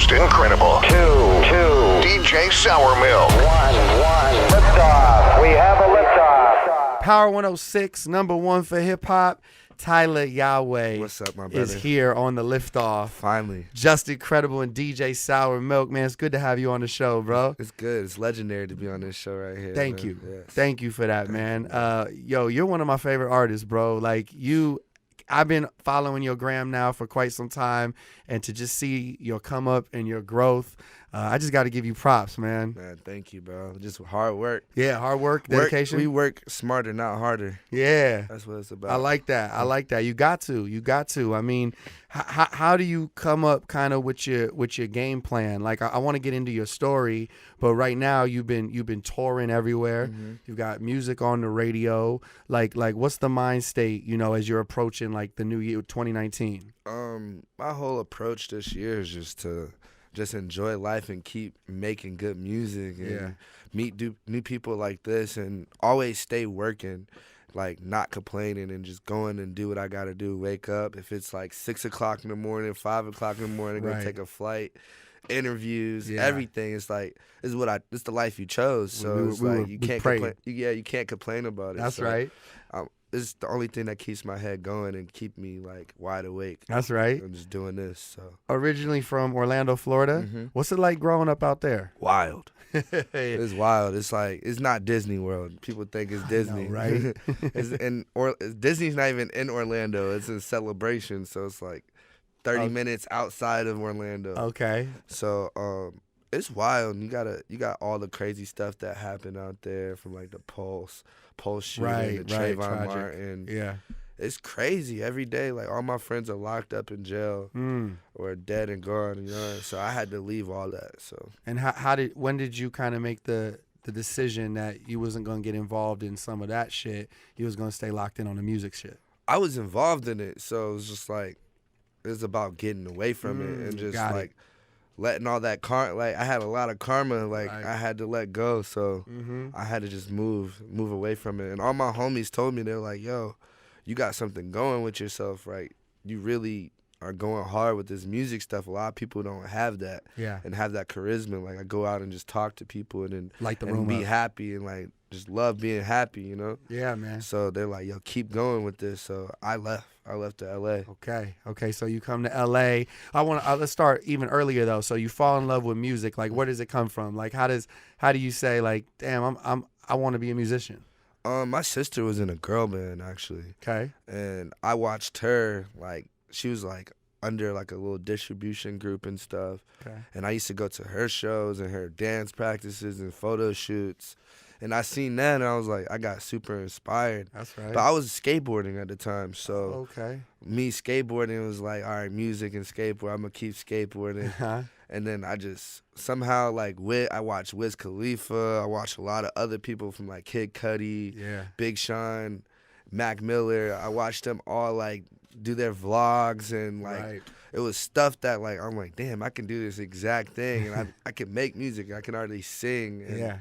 just incredible. Two. DJ Sour Milk. One. Liftoff. We have a liftoff. Power 106, number one for hip hop. Tyla Yaweh What's up, my brother? is here on the Liftoff. Finally. Just incredible and DJ Sour Milk, man. It's good to have you on the show, bro. It's good. It's legendary to be on this show right here. Thank man. you. Yes. Thank you for that, man. Yo, you're one of my favorite artists, bro. Like, I've been following your gram now for quite some time, and to just see your come up and your growth, I just got to give you props, man. Man, thank you, bro. Just hard work. Yeah, hard work, dedication. We work smarter, not harder. Yeah. That's what it's about. I like that. You got to. I mean, how do you come up kind of with your game plan? Like, I want to get into your story, but right now you've been touring everywhere. Mm-hmm. You've got music on the radio. Like what's the mind state, as you're approaching like the new year, 2019? My whole approach this year is just to enjoy life and keep making good music and meet new people like this and always stay working, like not complaining and just going and do what I got to do. Wake up. If it's like 6 o'clock in the morning, 5 o'clock in the morning, go take a flight, interviews, everything. It's like, it's the life you chose. So it's like, you can't complain. You can't complain about it. That's so, right. It's the only thing that keeps my head going and keep me like wide awake. That's right. I'm just doing this. So originally from Orlando, Florida. Mm-hmm. What's it like growing up out there? Wild. It's wild. It's like, it's not Disney World. People think it's Disney, right? Disney's not even in Orlando. It's in Celebration, so it's like 30 minutes outside of Orlando. Okay. So it's wild. You got all the crazy stuff that happened out there, from like the Pulse shooting, the Trayvon Martin. Yeah. It's crazy every day. Like, all my friends are locked up in jail or dead and gone. So I had to leave all that. So. And when did you kind of make the decision that you wasn't gonna get involved in some of that shit? You was gonna stay locked in on the music shit. I was involved in it, so it was just like, it was about getting away from it and just like letting all that like, I had a lot of karma, like I had to let go. So I had to just move away from it. And all my homies told me, they're like, yo, you got something going with yourself, right? You really are going hard with this music stuff. A lot of people don't have that and have that charisma. Like, I go out and just talk to people and be happy and like just love being happy, Yeah, man. So they're like, yo, keep going with this. So I left to LA. Okay. So you come to LA. Let's start even earlier though. So you fall in love with music. Like, where does it come from? Like, how do you say, like, damn, I want to be a musician? My sister was in a girl band, actually. Okay. And I watched her, like, she was like under like a little distribution group and stuff. Okay. And I used to go to her shows and her dance practices and photo shoots. And I seen that and I was like, I got super inspired. That's right. But I was skateboarding at the time. So me skateboarding was like, all right, music and skateboard, I'm going to keep skateboarding. And then I just somehow, like, I watched Wiz Khalifa. I watched a lot of other people from like Kid Cudi, Big Sean, Mac Miller. I watched them all like do their vlogs and like it was stuff that like I'm like, damn, I can do this exact thing and I can make music. I can already sing. And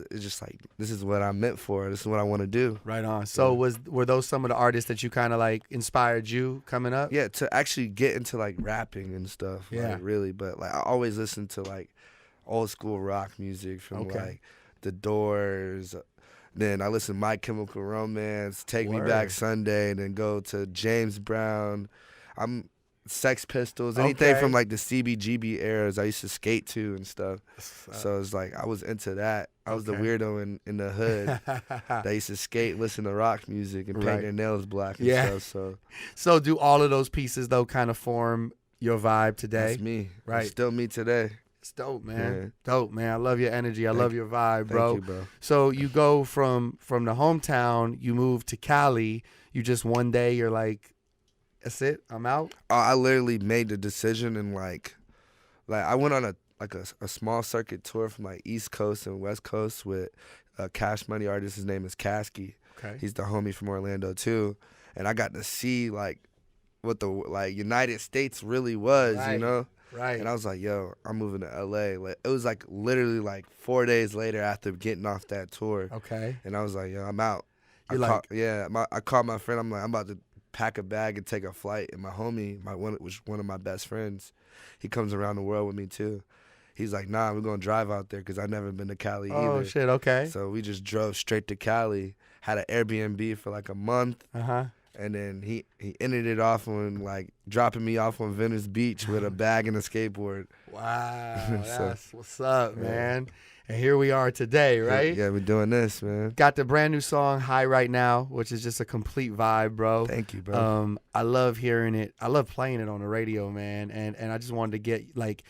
it's just like, this is what I'm meant for. This is what I want to do. Right on. So were those some of the artists that you kind of like inspired you coming up? Yeah, to actually get into like rapping and stuff. Yeah. Like, really. But like, I always listened to like old school rock music from like The Doors. Then I listened to My Chemical Romance, Take Me Back Sunday, and then go to James Brown. I'm Sex Pistols, anything from like the CBGB eras I used to skate to and stuff. So it's like, I was into that. I was the weirdo in the hood that used to skate, listen to rock music, and paint their nails black and stuff. So do all of those pieces though kind of form your vibe today? That's me. Right. It's still me today. It's dope, man. Dope, man. I love your energy. I love your vibe, bro. Thank you, bro. So you go from the hometown, you move to Cali. You just one day you're like, that's it, I'm out? I literally made the decision and like I went on a small circuit tour from like East Coast and West Coast with a Cash Money artist. His name is Kasky. Okay. He's the homie from Orlando too. And I got to see like what the like United States really was, Right. And I was like, yo, I'm moving to LA. Like, it was like literally like 4 days later after getting off that tour. Okay. And I was like, yo, I'm out. I I called my friend. I'm like, I'm about to pack a bag and take a flight. And my homie, one of my best friends, he comes around the world with me too. He's like, nah, we're going to drive out there because I've never been to Cali either. Oh, shit, okay. So we just drove straight to Cali, had an Airbnb for like a month. Uh-huh. And then he ended it off on like dropping me off on Venice Beach with a bag and a skateboard. Wow, So, that's what's up, man. And here we are today, right? Yeah, we're doing this, man. Got the brand new song, High Right Now, which is just a complete vibe, bro. Thank you, bro. I love hearing it. I love playing it on the radio, man. And I just wanted to get, like,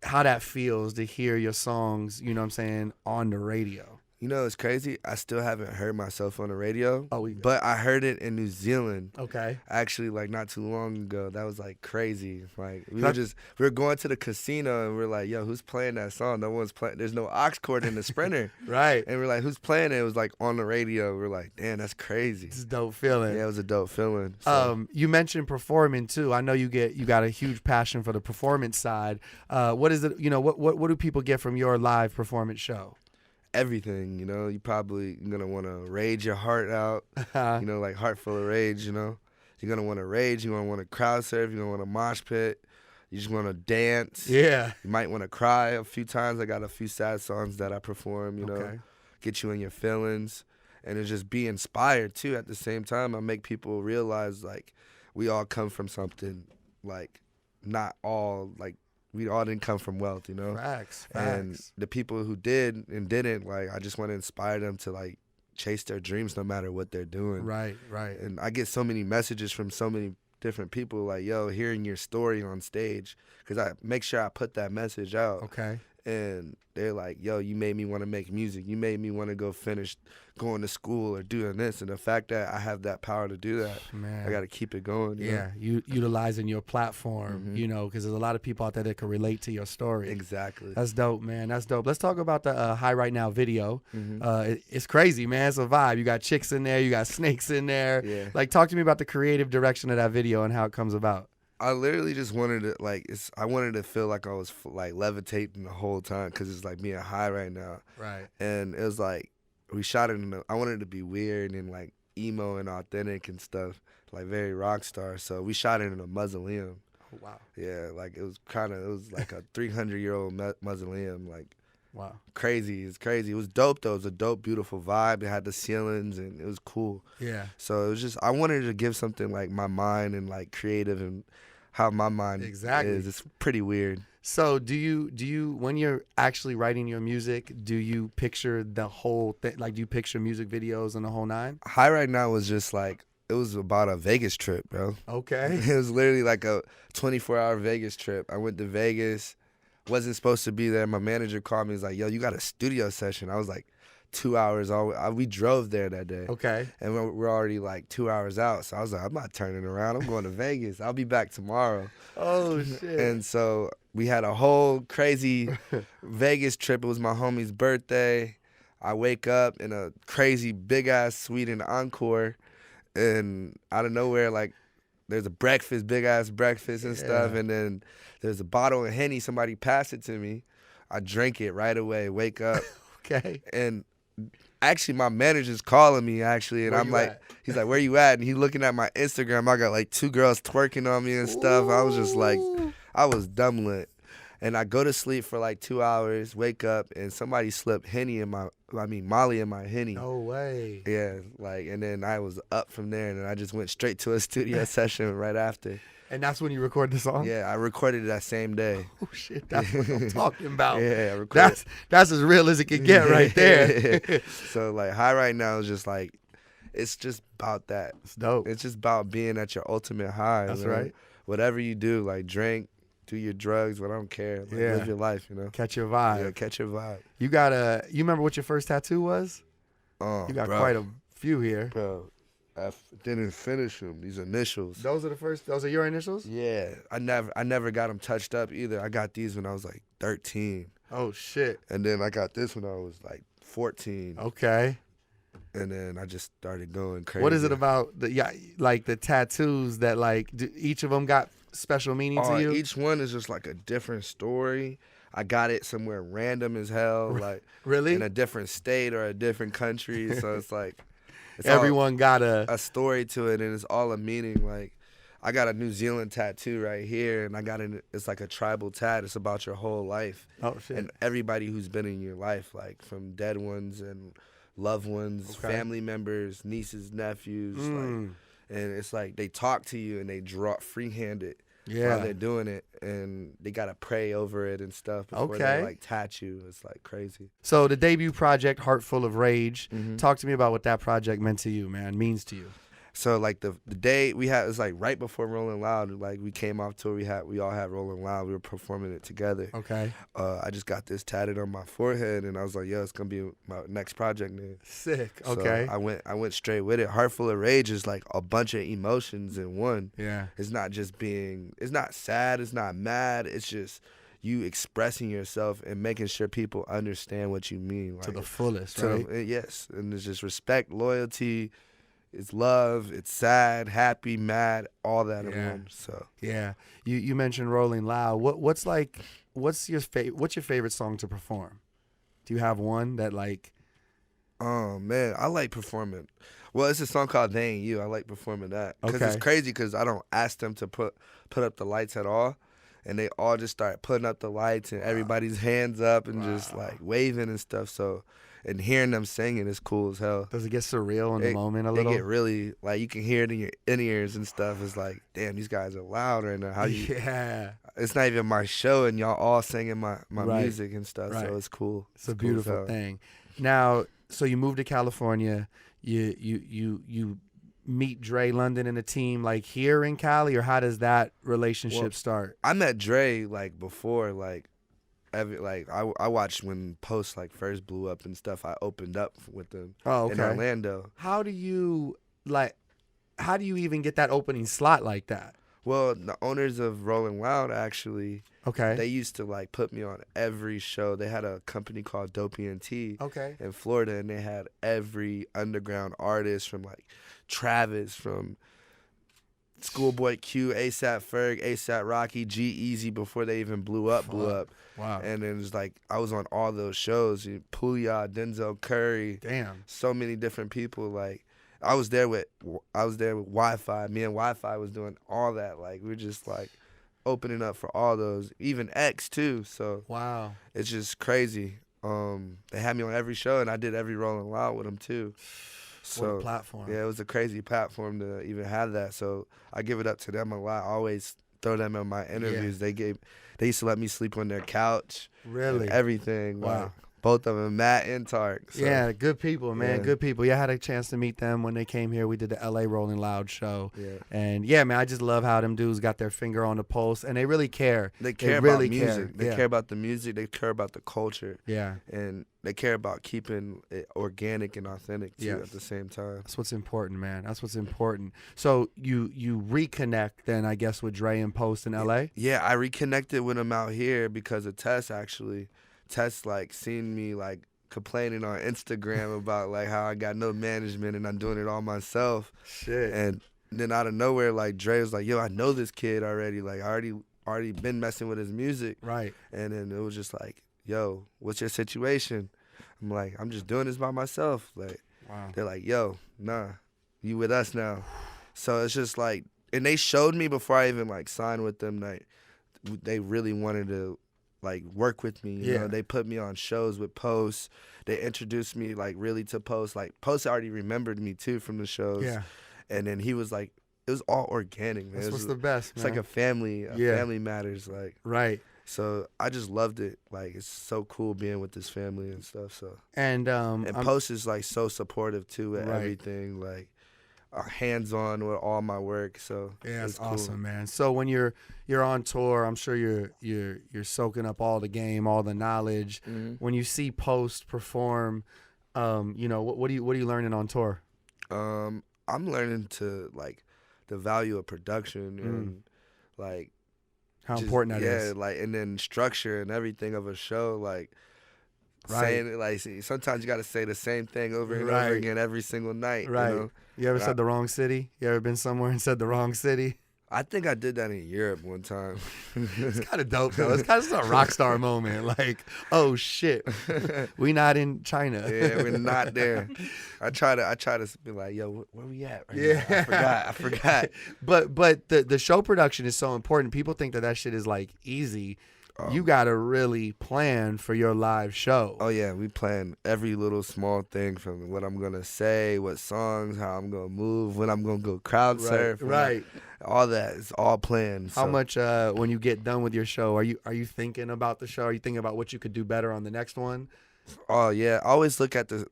how that feels to hear your songs, you know what I'm saying, on the radio. You know, it's crazy. I still haven't heard myself on the radio. Oh, but I heard it in New Zealand. Okay. Actually, like not too long ago. That was like crazy. Like we were going to the casino and we're like, yo, who's playing that song? No one's playing. There's no aux cord in the Sprinter. Right. And we're like, who's playing it? It was like on the radio. We're like, damn, that's crazy. It's a dope feeling. Yeah, it was a dope feeling. So. You mentioned performing too. I know you got a huge passion for the performance side. What is it? You know, what do people get from your live performance show? Everything, you know. You probably gonna want to rage your heart out, you know, like heart full of rage, you know. You're gonna want to rage. You're gonna want to crowd surf. You're gonna want to mosh pit. You just want to dance. Yeah. You might want to cry a few times. I got a few sad songs that I perform, you know, get you in your feelings, and it's just be inspired too. At the same time, I make people realize like we all come from something, like not all like. We all didn't come from wealth, you know? Facts. And the people who did and didn't, like, I just want to inspire them to, like, chase their dreams no matter what they're doing. Right. And I get so many messages from so many different people, like, yo, hearing your story on stage, because I make sure I put that message out. Okay. And they're like, yo, you made me want to make music. You made me want to go finish going to school or doing this. And the fact that I have that power to do that, man, I got to keep it going. You utilizing your platform, you know, because there's a lot of people out there that can relate to your story. Exactly. That's dope, man. That's dope. Let's talk about the High Right Now video. It's crazy, man. It's a vibe. You got chicks in there. You got snakes in there. Yeah. Like, talk to me about the creative direction of that video and how it comes about. I literally just wanted to I wanted to feel like I was like levitating the whole time because it's like being high right now. Right. And it was like we shot it I wanted it to be weird and like emo and authentic and stuff, like very rock star. So we shot it in a mausoleum. Oh, wow. Yeah, like it was like a 300-year-old mausoleum. Like, wow. Crazy. It's crazy. It was dope though. It was a dope, beautiful vibe. It had the ceilings and it was cool. Yeah. So it was just I wanted to give something like my mind and like creative and how my mind is. It's pretty weird. So do you when you're actually writing your music, do you picture the whole thing? Like, do you picture music videos and the whole nine? High Right Now was just like, it was about a Vegas trip, bro. Okay. It was literally like a 24-hour Vegas trip. I went to Vegas, wasn't supposed to be there. My manager called me, he's like, yo, you got a studio session. I was like, 2 hours. We drove there that day. Okay. And we're already like 2 hours out. So I was like, I'm not turning around. I'm going to Vegas. I'll be back tomorrow. Oh, shit. And so we had a whole crazy Vegas trip. It was my homie's birthday. I wake up in a crazy big-ass suite in Encore. And out of nowhere, like, there's a breakfast, big-ass breakfast and stuff. And then there's a bottle of Henny. Somebody passed it to me. I drank it right away, wake up. Okay. And actually, my manager's calling me, actually, and I'm like, he's like, where you at? And he's looking at my Instagram. I got like 2 girls twerking on me and stuff. I was just like, I was dumb lit. And I go to sleep for like 2 hours, wake up, and somebody slipped Molly in my Henny. No way. Yeah, like, and then I was up from there, and then I just went straight to a studio session right after. And that's when you record the song? Yeah, I recorded it that same day. Oh, shit, that's what I'm talking about. Yeah, I recorded. That's as real as it can get right there. So, like, High Right Now is just, like, it's just about that. It's dope. It's just about being at your ultimate high. That's man. right. Whatever you do, like, drink, do your drugs, but I don't care. Like, live your life, you know? Catch your vibe. Yeah, catch your vibe. You remember what your first tattoo was? Oh, you got quite a few here. Bro, I didn't finish them. These initials. Those are your initials? Yeah. I never got them touched up either. I got these when I was like 13. Oh, shit. And then I got this when I was like 14. Okay. And then I just started going crazy. What is it about the tattoos that each of them got special meaning to you? Each one is just like a different story. I got it somewhere random as hell, like really in a different state or a different country. So it's like everyone got a story to it, and it's all a meaning. Like I got a New Zealand tattoo right here, and it's like a tribal tat. It's about your whole life. Oh, shit. And everybody who's been in your life, like from dead ones and loved ones, family members, nieces, nephews. Like, and it's like they talk to you and they draw freehand while they're doing it, and they got to pray over it and stuff before they like tat you. It's like crazy. So the debut project, Heart Full of Rage, talk to me about what that project meant to you, man, means to you. So like the day we had, it was like right before Rolling Loud. Like we came off tour, we all had Rolling Loud. We were performing it together. Okay. I just got this tatted on my forehead, and I was like, yo, it's gonna be my next project name. Sick. So Okay. I went straight with it. Heart Full of Rage is like a bunch of emotions in one. Yeah. It's not sad, it's not mad. It's just you expressing yourself and making sure people understand what you mean. Like, to the fullest, right? Yes, and it's just respect, loyalty. It's love, it's sad, happy, mad, all that in one. So yeah, you mentioned Rolling Loud. What's your favorite song to perform? Do you have one that like? Oh man, I like performing. Well, it's a song called "They Ain't You." I like performing that because it's crazy because I don't ask them to put up the lights at all, and they all just start putting up the lights and everybody's hands up and just like waving and stuff. So. And hearing them singing is cool as hell. Does it get surreal in the moment a little? They get really, like, you can hear it in your in-ears and stuff. It's like, damn, these guys are loud right now. Yeah. It's not even my show, and y'all all singing my music and stuff, so it's cool. It's a beautiful thing. Now, so you moved to California. You meet Dre London and the team, like, here in Cali, or how does that relationship start? I met Dre, like, before, like, I watched when Post like first blew up and stuff. I opened up with them in Orlando. How do you even get that opening slot like that? Well, the owners of Rolling Loud actually, they used to like put me on every show. They had a company called Dopey and T in Florida, and they had every underground artist from like Travis, from Schoolboy Q, ASAP Ferg, ASAP Rocky, G-Eazy before they even blew up. Wow. And then it's like I was on all those shows. Pouya, Denzel Curry. Damn. So many different people. Like I was there with Wi-Fi. Me and Wi-Fi was doing all that. Like we were just like opening up for all those. Even X too. So wow. It's just crazy. They had me on every show, and I did every Rolling Loud with them too. So, what a platform. Yeah, it was a crazy platform to even have that. So I give it up to them a lot. I always throw them in my interviews. Yeah. They used to let me sleep on their couch. Really? Everything. Wow. Like, both of them, Matt and Tark. So. Yeah, good people, man. Yeah. Good people. Yeah, I had a chance to meet them when they came here. We did the LA Rolling Loud show. Yeah. And yeah, man, I just love how them dudes got their finger on the pulse, and they really care. They care really about music. Care. They care about the music. They care about the culture. Yeah. And they care about keeping it organic and authentic too at the same time. That's what's important, man. That's what's important. So you reconnect then, I guess, with Dre and Post in LA? Yeah, I reconnected with them out here because of Tess actually. Tess like seen me like complaining on Instagram about like how I got no management and I'm doing it all myself. Shit. And then out of nowhere, like Dre was like, yo, I know this kid already. Like I already been messing with his music. Right. And then it was just like, yo, what's your situation? I'm like, I'm just doing this by myself. Like, wow. They're like, yo, nah, you with us now. So it's just like, and they showed me before I even like signed with them, like they really wanted to like work with me. You know, they put me on shows with Post. They introduced me like really to Post. Like Post already remembered me too from the shows. Yeah. And then he was like, it was all organic, man. That's what's the best, man. It's like a family. Family matters, like. Right. So I just loved it. Like it's so cool being with this family and stuff. So and Post is like so supportive too with everything. Like hands on with all my work. So yeah, it's cool. awesome, man. So when you're on tour, I'm sure you're soaking up all the game, all the knowledge. Mm-hmm. When you see Post perform, you know, what are you learning on tour? I'm learning to like the value of production and like how important that is. Yeah, like and then structure and everything of a show, like saying it like sometimes you got to say the same thing over and over again every single night. Right. You know? You ever said the wrong city? You ever been somewhere and said the wrong city? I think I did that in Europe one time. It's kind of dope though. It's kind of a rock star moment. Like, oh shit, we not in China. Yeah, we're not there. I try to be like, yo, where we at? Right Yeah, now? I forgot. But the show production is so important. People think that shit is like easy. You gotta really plan for your live show. Oh yeah, we plan every little small thing, from what I'm gonna say, what songs, how I'm gonna move, when I'm gonna go crowd surf, right. All that is all planned. How much when you get done with your show, are you thinking about the show? Are you thinking about what you could do better on the next one? Oh yeah, I always look at the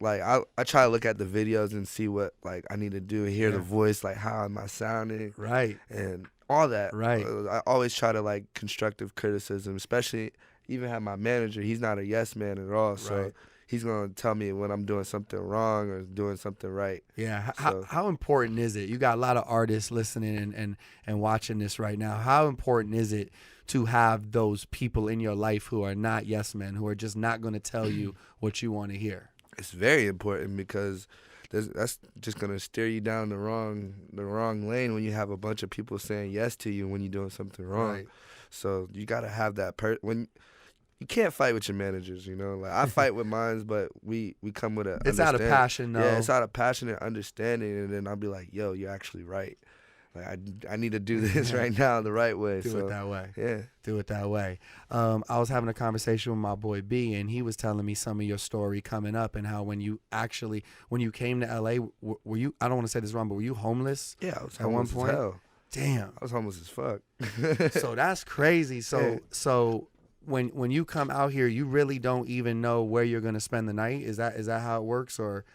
I try to look at the videos and see what like I need to do, hear the voice, like how am I sounding, right, and all that. Right. I always try to like constructive criticism, especially even have my manager. He's not a yes man at all, so he's gonna tell me when I'm doing something wrong or doing something right. Yeah. So, how important is it? You got a lot of artists listening and watching this right now. How important is it to have those people in your life who are not yes men, who are just not going to tell you what you want to hear? It's very important because that's just gonna steer you down the wrong lane when you have a bunch of people saying yes to you when you're doing something wrong. Right. So you gotta have that when you can't fight with your managers, you know. Like I fight with mine, but we come with a. It's out of passion, though. Yeah, it's out of passion and understanding, and then I'll be like, "Yo, you're actually right. Like I need to do this right now the right way. Do it that way. Yeah, do it that way." I was having a conversation with my boy B, and he was telling me some of your story coming up and how when you came to LA, were you? I don't want to say this wrong, but were you homeless? Yeah, I was at one homeless point. as hell. Damn, I was homeless as fuck. So that's crazy. So when you come out here, you really don't even know where you're gonna spend the night. Is that how it works, or?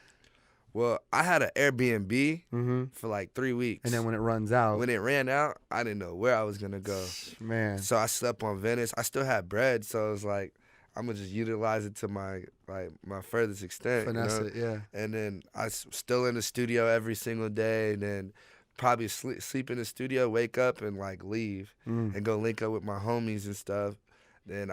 Well, I had an Airbnb for like 3 weeks. And then when it runs out. When it ran out, I didn't know where I was going to go. Man. So I slept on Venice. I still had bread, so it was like, I'm going to just utilize it to my furthest extent. Finesse it, yeah. And then I was still in the studio every single day, and then probably sleep in the studio, wake up, and like leave and go link up with my homies and stuff. Then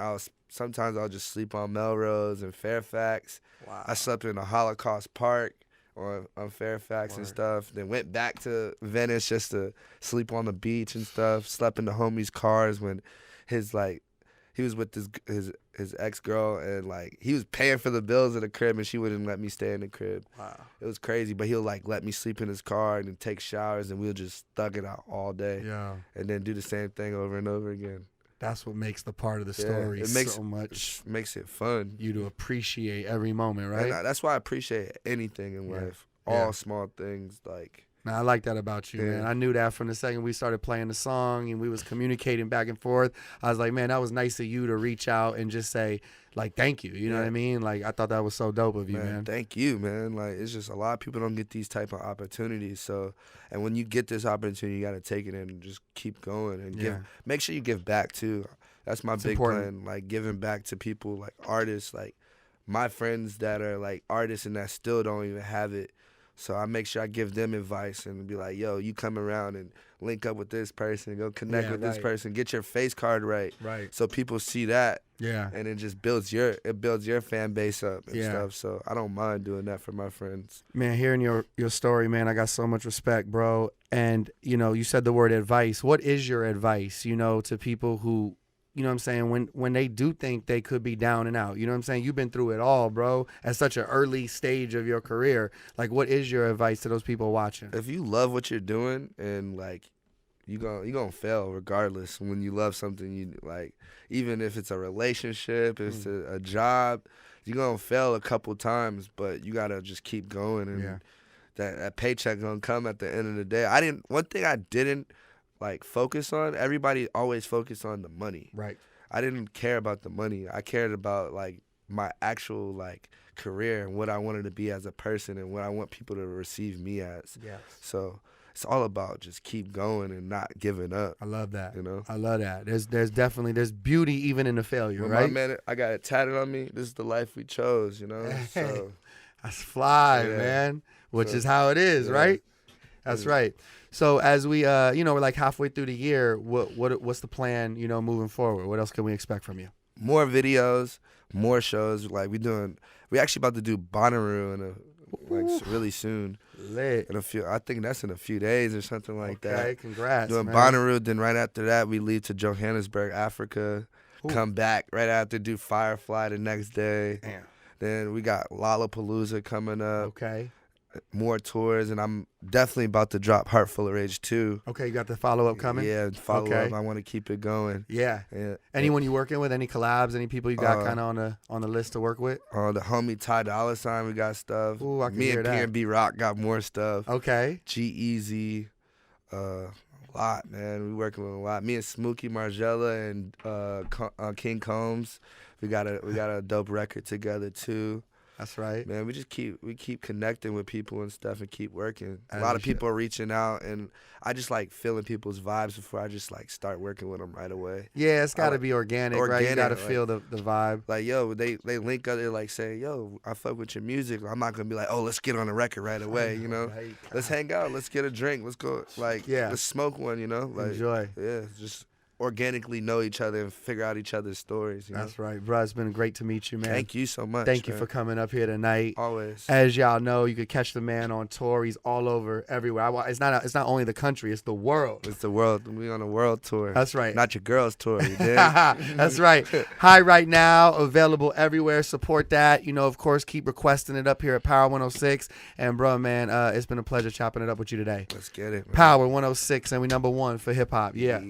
sometimes I'll just sleep on Melrose and Fairfax. Wow. I slept in a Holocaust Park on Fairfax and stuff. Then went back to Venice just to sleep on the beach and stuff. Slept in the homies' cars when he was with his ex-girl, and like he was paying for the bills of the crib and she wouldn't let me stay in the crib. Wow. It was crazy, but he'll like let me sleep in his car and then take showers, and we'll just thug it out all day. Yeah. And then do the same thing over and over again. That's what makes the part of the story so much. Makes it fun. You to appreciate every moment, right? And that's why I appreciate anything in life. All small things, like. Now, I like that about you, man. I knew that from the second we started playing the song and we was communicating back and forth. I was like, man, that was nice of you to reach out and just say, like, thank you. You know what I mean? Like, I thought that was so dope of you, man. Thank you, man. Like, it's just a lot of people don't get these type of opportunities. So, and when you get this opportunity, you got to take it and just keep going and make sure you give back too. That's my big plan. Like, giving back to people, like artists, like my friends that are like artists and that still don't even have it. So I make sure I give them advice and be like, yo, you come around and link up with this person, go connect with this person, get your face card right. Right. So people see that. Yeah. And it just builds your fan base up and stuff. So I don't mind doing that for my friends. Man, hearing your story, man, I got so much respect, bro. And, you know, you said the word advice. What is your advice, you know, to people who, you know what I'm saying, when they do think they could be down and out? You know what I'm saying? You've been through it all, bro, at such an early stage of your career. Like, what is your advice to those people watching? If you love what you're doing and, like, you're gonna fail regardless. When you love something, you like, even if it's a relationship, if it's a job, you're gonna fail a couple times, but you gotta just keep going, and that paycheck gonna come at the end of the day. One thing I didn't like focus on, everybody always focused on the money. Right. I didn't care about the money. I cared about like my actual like career and what I wanted to be as a person and what I want people to receive me as. Yes. So it's all about just keep going and not giving up. I love that. You know? I love that. There's definitely beauty even in the failure, right? My man, I got it tatted on me. This is the life we chose, you know? So that's fly, man. Which is how it is, right? That's right. So as we, you know, we're like halfway through the year, what's the plan, you know, moving forward? What else can we expect from you? More videos, more shows. Like we actually about to do Bonnaroo in like really soon. Lit. I think that's in a few days or something like that. Okay, congrats, Doing man. Bonnaroo, then right after that we leave to Johannesburg, Africa. Ooh. Come back right after, do Firefly the next day. Damn. Then we got Lollapalooza coming up. Okay. More tours, and I'm definitely about to drop Heart Full of Rage too. Okay, you got the follow-up coming? Yeah, follow Okay. up. I want to keep it going. Yeah. Yeah. Anyone you working with? Any collabs? Any people you got kind of on the list to work with? The homie Tyla Yaweh, we got stuff. Ooh, I can Me hear and that. PNB Rock got more stuff. Okay. G-Eazy, a lot, man. We working with a lot. Me and Smokey Margella and King Combs, we got a dope record together too. That's right. Man, we keep connecting with people and stuff and keep working. A As lot you of people are reaching out, and I just like feeling people's vibes before I just like start working with them right away. Yeah, it's got to be organic, right? You got to like- feel the vibe. Like, yo, they link up, they're like saying, yo, I fuck with your music. I'm not gonna be like, oh, let's get on the record right away, you know? Right. Let's hang out, let's get a drink, let's go, like, Yeah. let's smoke one, you know? Like, Enjoy. yeah, just organically know each other and figure out each other's stories. You know? That's right, bro. It's been great to meet you, man. Thank you so much. Thank you man. for coming up here tonight. Always. As y'all know, you could catch the man on tour. He's all over, everywhere. It's not only the country; it's the world. It's the world. We on a world tour. That's right. Not your girls tour. You dig? That's right. High right now, available everywhere. Support that. You know, of course, keep requesting it up here at Power 106. And bro, man, it's been a pleasure chopping it up with you today. Let's get it. Man. Power 106, and we number one for hip hop. Yeah.